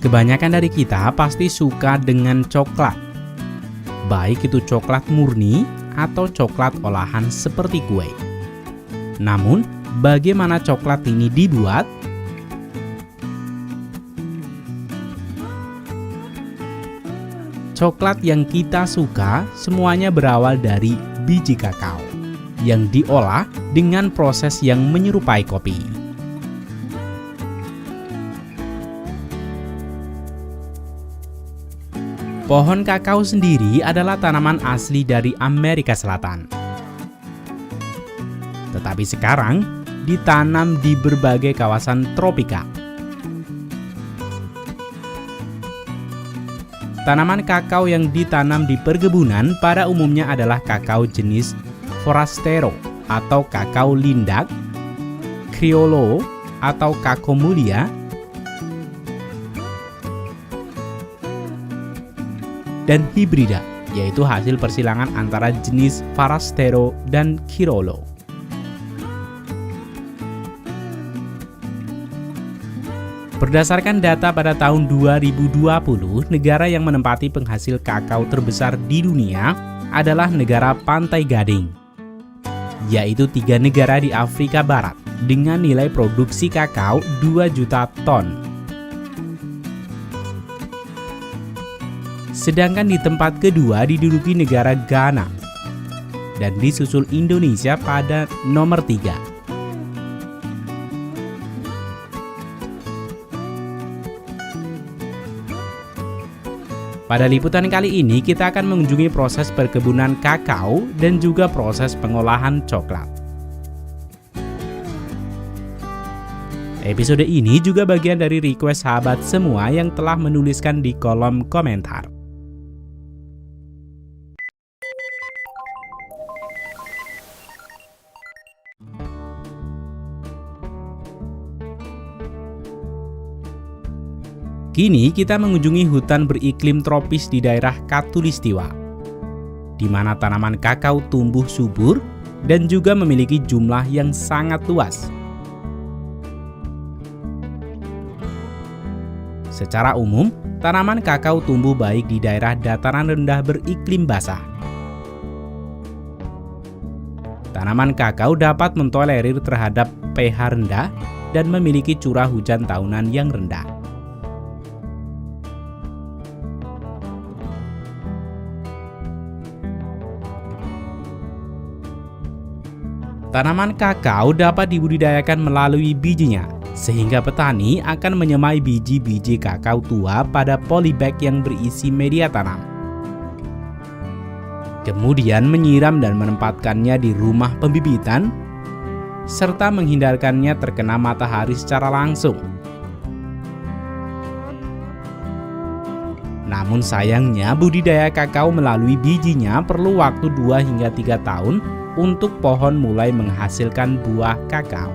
Kebanyakan dari kita pasti suka dengan coklat, baik itu coklat murni atau coklat olahan seperti kue. Namun, bagaimana coklat ini dibuat? Coklat yang kita suka semuanya berawal dari biji kakao yang diolah dengan proses yang menyerupai kopi. Pohon kakao sendiri adalah tanaman asli dari Amerika Selatan. Tetapi sekarang ditanam di berbagai kawasan tropika. Tanaman kakao yang ditanam di perkebunan pada umumnya adalah kakao jenis Forastero atau kakao lindak, Criollo atau kakao mulia, dan hibrida, yaitu hasil persilangan antara jenis Forastero dan Criollo. Berdasarkan data pada tahun 2020, negara yang menempati penghasil kakao terbesar di dunia adalah negara Pantai Gading, yaitu 3 negara di Afrika Barat dengan nilai produksi kakao 2 juta ton. Sedangkan di tempat kedua diduduki negara Ghana dan disusul Indonesia pada nomor 3. Pada liputan kali ini kita akan mengunjungi proses perkebunan kakao dan juga proses pengolahan coklat. Episode ini juga bagian dari request sahabat semua yang telah menuliskan di kolom komentar. Kini kita mengunjungi hutan beriklim tropis di daerah Khatulistiwa, di mana tanaman kakao tumbuh subur dan juga memiliki jumlah yang sangat luas. Secara umum, tanaman kakao tumbuh baik di daerah dataran rendah beriklim basah. Tanaman kakao dapat mentolerir terhadap pH rendah dan memiliki curah hujan tahunan yang rendah. Tanaman kakao dapat dibudidayakan melalui bijinya, sehingga petani akan menyemai biji-biji kakao tua pada polybag yang berisi media tanam. Kemudian menyiram dan menempatkannya di rumah pembibitan, serta menghindarkannya terkena matahari secara langsung. Namun sayangnya budidaya kakao melalui bijinya perlu waktu 2 hingga 3 tahun untuk pohon mulai menghasilkan buah kakao.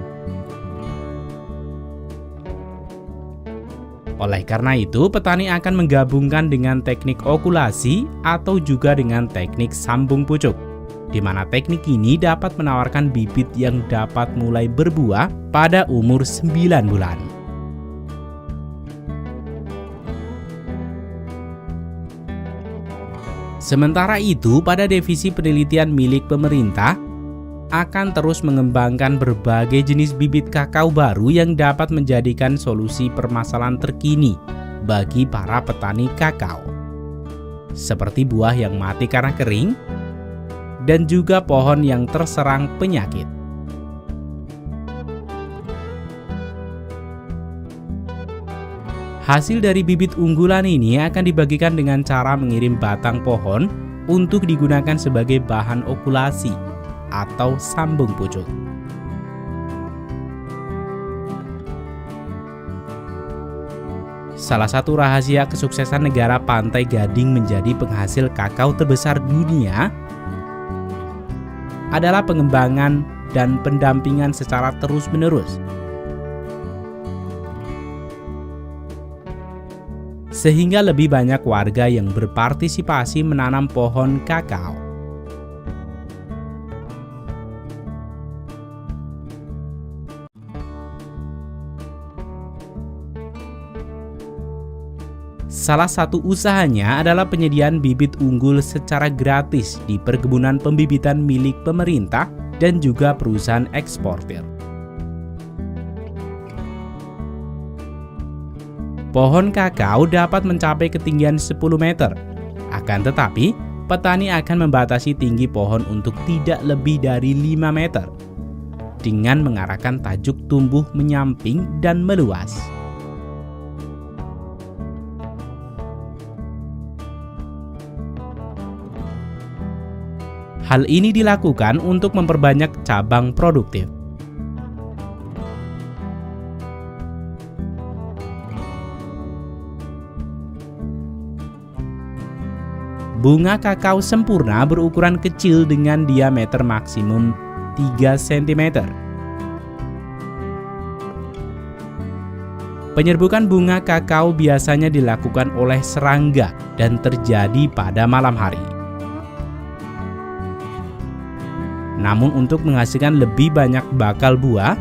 Oleh karena itu, petani akan menggabungkan dengan teknik okulasi atau juga dengan teknik sambung pucuk, di mana teknik ini dapat menawarkan bibit yang dapat mulai berbuah pada umur 9 bulan. Sementara itu, pada divisi penelitian milik pemerintah akan terus mengembangkan berbagai jenis bibit kakao baru yang dapat menjadikan solusi permasalahan terkini bagi para petani kakao, seperti buah yang mati karena kering dan juga pohon yang terserang penyakit. Hasil dari bibit unggulan ini akan dibagikan dengan cara mengirim batang pohon untuk digunakan sebagai bahan okulasi atau sambung pucuk. Salah satu rahasia kesuksesan negara Pantai Gading menjadi penghasil kakao terbesar dunia adalah pengembangan dan pendampingan secara terus-menerus. Sehingga lebih banyak warga yang berpartisipasi menanam pohon kakao. Salah satu usahanya adalah penyediaan bibit unggul secara gratis di perkebunan pembibitan milik pemerintah dan juga perusahaan eksportir. Pohon kakao dapat mencapai ketinggian 10 meter. Akan tetapi, petani akan membatasi tinggi pohon untuk tidak lebih dari 5 meter dengan mengarahkan tajuk tumbuh menyamping dan meluas. Hal ini dilakukan untuk memperbanyak cabang produktif. Bunga kakao sempurna berukuran kecil dengan diameter maksimum 3 cm. Penyerbukan bunga kakao biasanya dilakukan oleh serangga dan terjadi pada malam hari. Namun untuk menghasilkan lebih banyak bakal buah,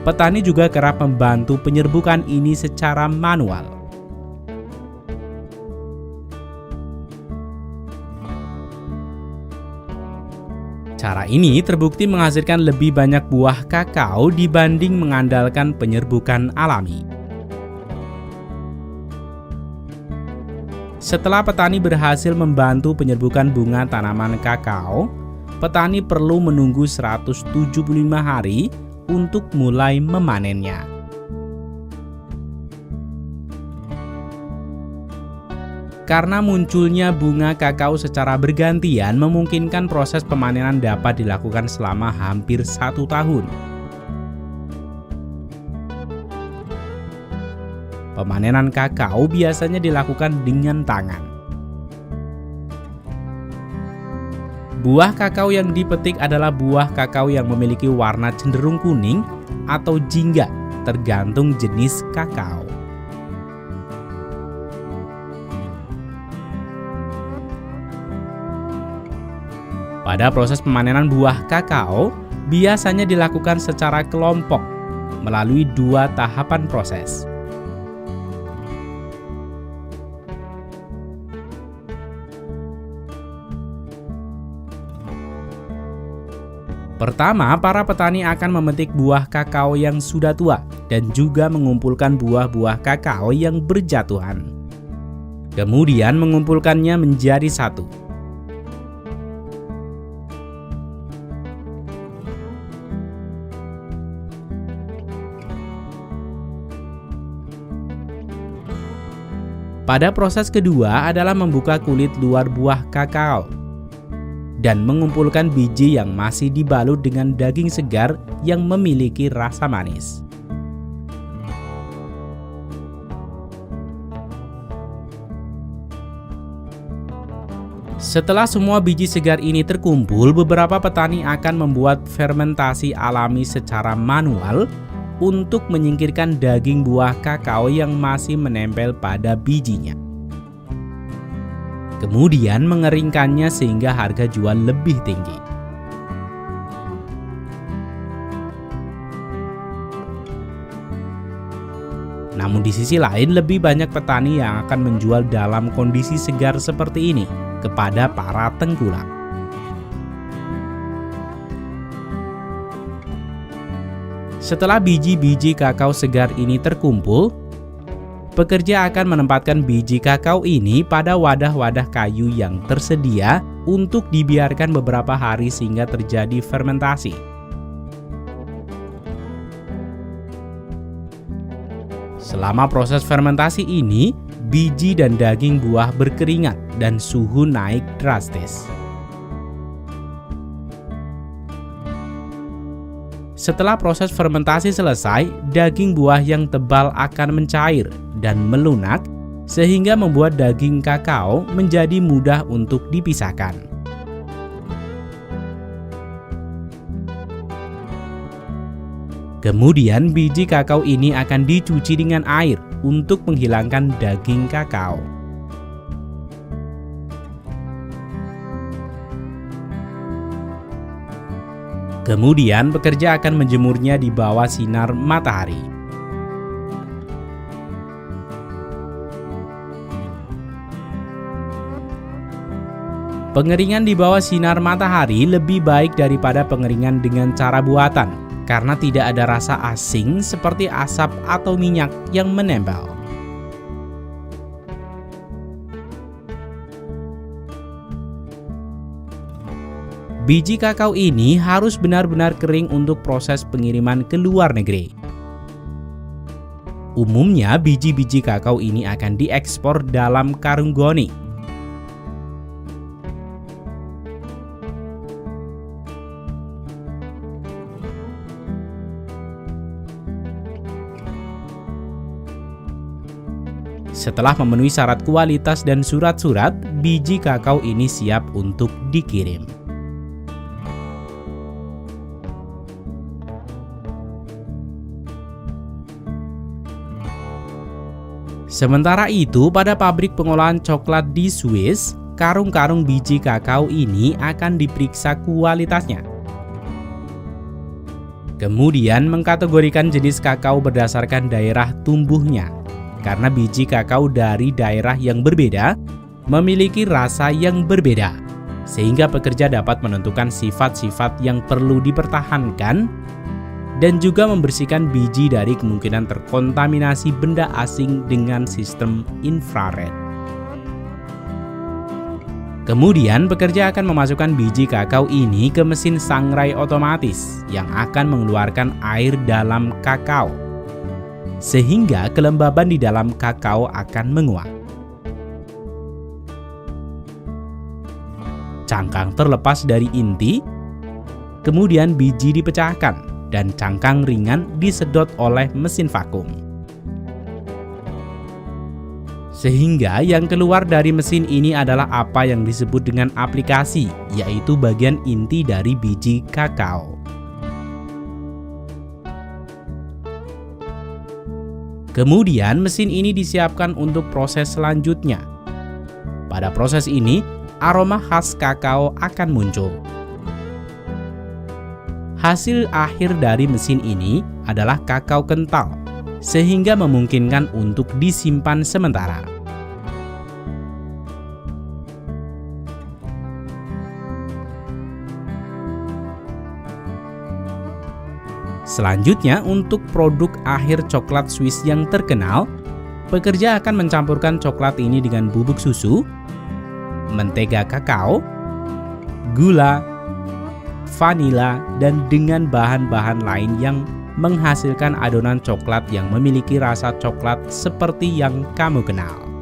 petani juga kerap membantu penyerbukan ini secara manual. Cara ini terbukti menghasilkan lebih banyak buah kakao dibanding mengandalkan penyerbukan alami. Setelah petani berhasil membantu penyerbukan bunga tanaman kakao, petani perlu menunggu 175 hari untuk mulai memanennya. Karena munculnya bunga kakao secara bergantian memungkinkan proses pemanenan dapat dilakukan selama hampir 1 tahun. Pemanenan kakao biasanya dilakukan dengan tangan. Buah kakao yang dipetik adalah buah kakao yang memiliki warna cenderung kuning atau jingga, tergantung jenis kakao. Pada proses pemanenan buah kakao, biasanya dilakukan secara kelompok melalui 2 tahapan proses. Pertama, para petani akan memetik buah kakao yang sudah tua dan juga mengumpulkan buah-buah kakao yang berjatuhan. Kemudian mengumpulkannya menjadi satu. Pada proses kedua adalah membuka kulit luar buah kakao dan mengumpulkan biji yang masih dibalut dengan daging segar yang memiliki rasa manis. Setelah semua biji segar ini terkumpul, beberapa petani akan membuat fermentasi alami secara manual untuk menyingkirkan daging buah kakao yang masih menempel pada bijinya. Kemudian mengeringkannya sehingga harga jual lebih tinggi. Namun di sisi lain lebih banyak petani yang akan menjual dalam kondisi segar seperti ini kepada para tengkulak. Setelah biji-biji kakao segar ini terkumpul, pekerja akan menempatkan biji kakao ini pada wadah-wadah kayu yang tersedia untuk dibiarkan beberapa hari sehingga terjadi fermentasi. Selama proses fermentasi ini, biji dan daging buah berkeringat dan suhu naik drastis. Setelah proses fermentasi selesai, daging buah yang tebal akan mencair dan melunak sehingga membuat daging kakao menjadi mudah untuk dipisahkan. Kemudian biji kakao ini akan dicuci dengan air untuk menghilangkan daging kakao. Kemudian pekerja akan menjemurnya di bawah sinar matahari. Pengeringan di bawah sinar matahari lebih baik daripada pengeringan dengan cara buatan, karena tidak ada rasa asing seperti asap atau minyak yang menempel. Biji kakao ini harus benar-benar kering untuk proses pengiriman ke luar negeri. Umumnya, biji-biji kakao ini akan diekspor dalam karung goni. Setelah memenuhi syarat kualitas dan surat-surat, biji kakao ini siap untuk dikirim. Sementara itu, pada pabrik pengolahan coklat di Swiss, karung-karung biji kakao ini akan diperiksa kualitasnya. Kemudian mengkategorikan jenis kakao berdasarkan daerah tumbuhnya. Karena biji kakao dari daerah yang berbeda memiliki rasa yang berbeda, sehingga pekerja dapat menentukan sifat-sifat yang perlu dipertahankan dan juga membersihkan biji dari kemungkinan terkontaminasi benda asing dengan sistem infrared. Kemudian pekerja akan memasukkan biji kakao ini ke mesin sangrai otomatis yang akan mengeluarkan air dalam kakao, sehingga kelembaban di dalam kakao akan menguap. Cangkang terlepas dari inti, kemudian biji dipecahkan dan cangkang ringan disedot oleh mesin vakum. Sehingga yang keluar dari mesin ini adalah apa yang disebut dengan aplikasi, yaitu bagian inti dari biji kakao. Kemudian mesin ini disiapkan untuk proses selanjutnya. Pada proses ini, aroma khas kakao akan muncul. Hasil akhir dari mesin ini adalah kakao kental, sehingga memungkinkan untuk disimpan sementara. Selanjutnya, untuk produk akhir coklat Swiss yang terkenal, pekerja akan mencampurkan coklat ini dengan bubuk susu, mentega kakao, gula, vanila, dan dengan bahan-bahan lain yang menghasilkan adonan coklat yang memiliki rasa coklat seperti yang kamu kenal.